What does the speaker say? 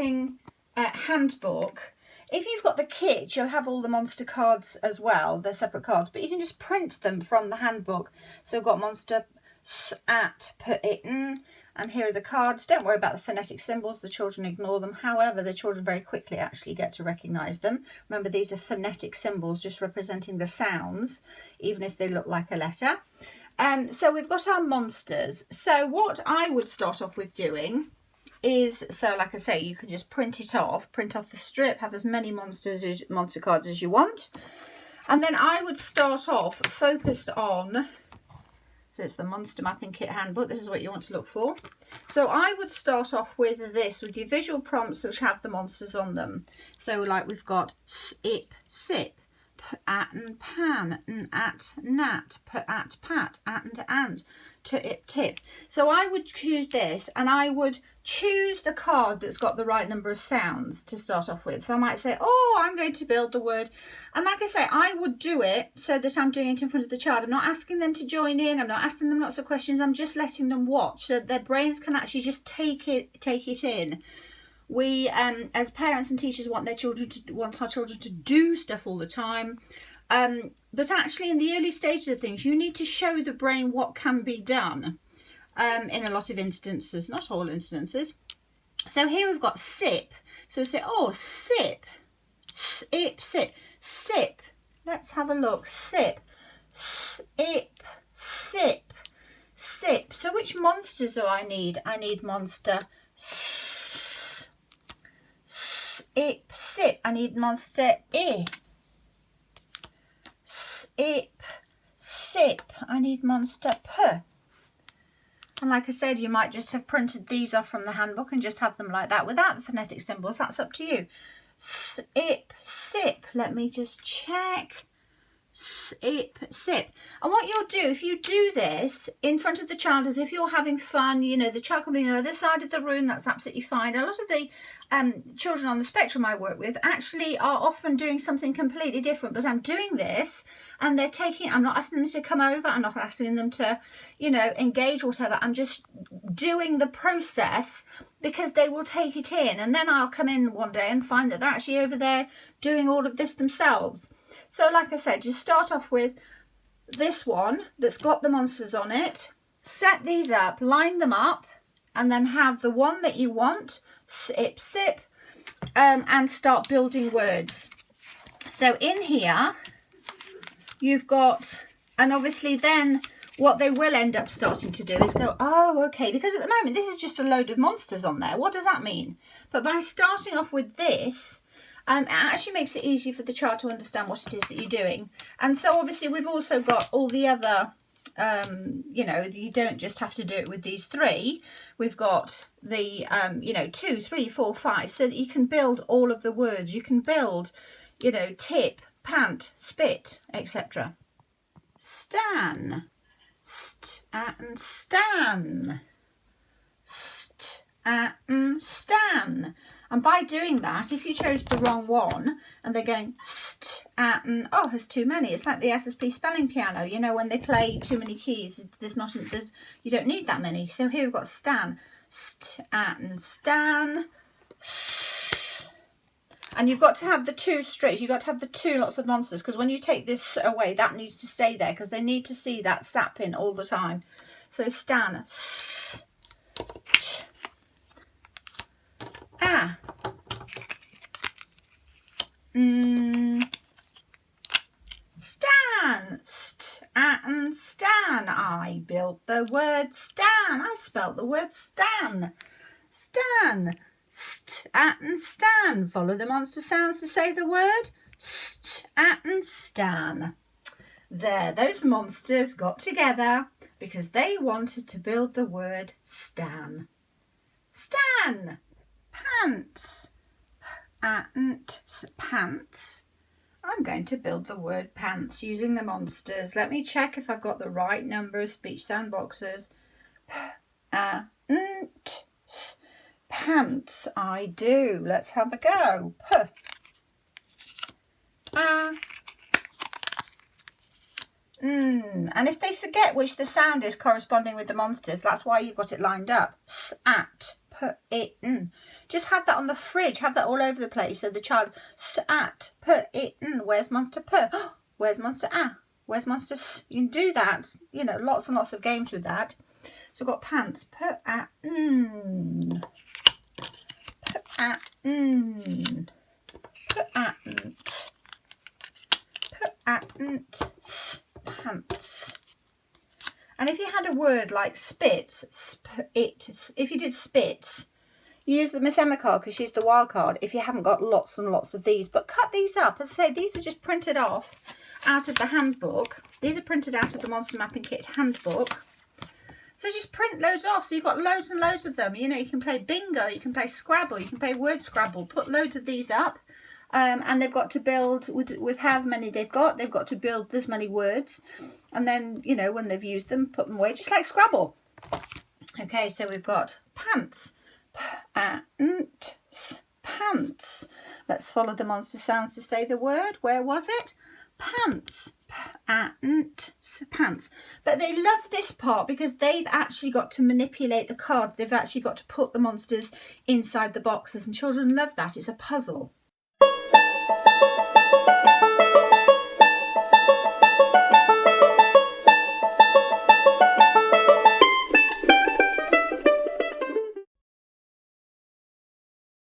mapping handbook, if you've got the kit, you'll have all the monster cards as well. They're separate cards, but you can just print them from the handbook. So I've got monster at put it in, and here are the cards. Don't worry about the phonetic symbols, the children ignore them. However, the children very quickly actually get to recognize them. Remember, these are phonetic symbols just representing the sounds, even if they look like a letter. So we've got our monsters. So what I would start off with doing is, so like I say, you can just print off the strip, have as many monster cards as you want. And then I would start off focused on, so it's the Monster Mapping Kit Handbook. This is what you want to look for. So I would start off with this, with your visual prompts which have the monsters on them. So like we've got ip, sip, at and pan, at, nat, put at, pat, and, to ip, tip. So I would choose this, and I would choose the card that's got the right number of sounds to start off with. So I might say, oh, I'm going to build the word. And like I say, I would do it so that I'm doing it in front of the child. I'm not asking them to join in. I'm not asking them lots of questions. I'm just letting them watch so that their brains can actually just take it in. We, as parents and teachers, want our children to do stuff all the time. But actually, in the early stages of things, you need to show the brain what can be done. In a lot of instances, not all instances. So here we've got sip. So we say, oh, sip, sip, sip, sip. Let's have a look. Sip, sip, sip, sip. So which monsters do I need? I need monster sip, sip. I need monster I. Sip, sip. I need monster p. And like I said, you might just have printed these off from the handbook and just have them like that without the phonetic symbols. That's up to you. Sip, sip. Let me just check. Sip, sip. And what you'll do, if you do this in front of the child as if you're having fun, you know, the child can be on the other side of the room, that's absolutely fine. A lot of the children on the spectrum I work with actually are often doing something completely different, but I'm doing this and they're taking, I'm not asking them to come over, I'm not asking them to, you know, engage or whatever. I'm just doing the process because they will take it in, and then I'll come in one day and find that they're actually over there doing all of this themselves. So like I said, just start off with this one that's got the monsters on it, set these up, line them up, and then have the one that you want, sip, sip, and start building words. So in here, you've got, and obviously then what they will end up starting to do is go, oh, okay, because at the moment this is just a load of monsters on there. What does that mean? But by starting off with this, it actually makes it easier for the child to understand what it is that you're doing. And so obviously we've also got all the other, you know, you don't just have to do it with these three. We've got the, you know, 2, 3, 4, 5, so that you can build all of the words. You can build, you know, tip, pant, spit, etc. Stan, and stan, and stan. And by doing that, if you chose the wrong one and they're going oh, there's too many. It's like the SSP spelling piano, you know, when they play too many keys, you don't need that many. So here we've got stan, and stan. And you've got to have the two straight. You've got to have the two lots of monsters, because when you take this away, that needs to stay there because they need to see that sap in all the time. So stan, stan, and stan. I built the word stan. I spelt the word stan. Stan, and stan. Follow the monster sounds to say the word and stan. There, those monsters got together because they wanted to build the word stan. Stan, pants, and pants. I'm going to build the word pants using the monsters. Let me check if I've got the right number of speech sound boxes. Pants, I do. Let's have a go. And if they forget which the sound is corresponding with the monsters, that's why you've got it lined up. At, put it in. Just have that on the fridge, have that all over the place. So the child, at, put it in. Where's monster put? Where's monster ah? Where's monster s? You can do that, you know, lots and lots of games with that. So I've got pants, put at, put at, put at, put at, pants. And if you had a word like spits, if you did spits, you use the Miss Emma card because she's the wild card if you haven't got lots and lots of these. But cut these up. As I say, these are just printed off out of the handbook. These are printed out of the Monster Mapping Kit handbook. So just print loads off. So you've got loads and loads of them. You know, you can play bingo, you can play Scrabble, you can play word Scrabble. Put loads of these up. And they've got to build, with however many they've got to build this many words. And then, you know, when they've used them, put them away, just like Scrabble. Okay, so we've got pants. Pants. Let's follow the monster sounds to say the word. Where was it? Pants. Pants. But they love this part because they've actually got to manipulate the cards. They've actually got to put the monsters inside the boxes, and children love that. It's a puzzle.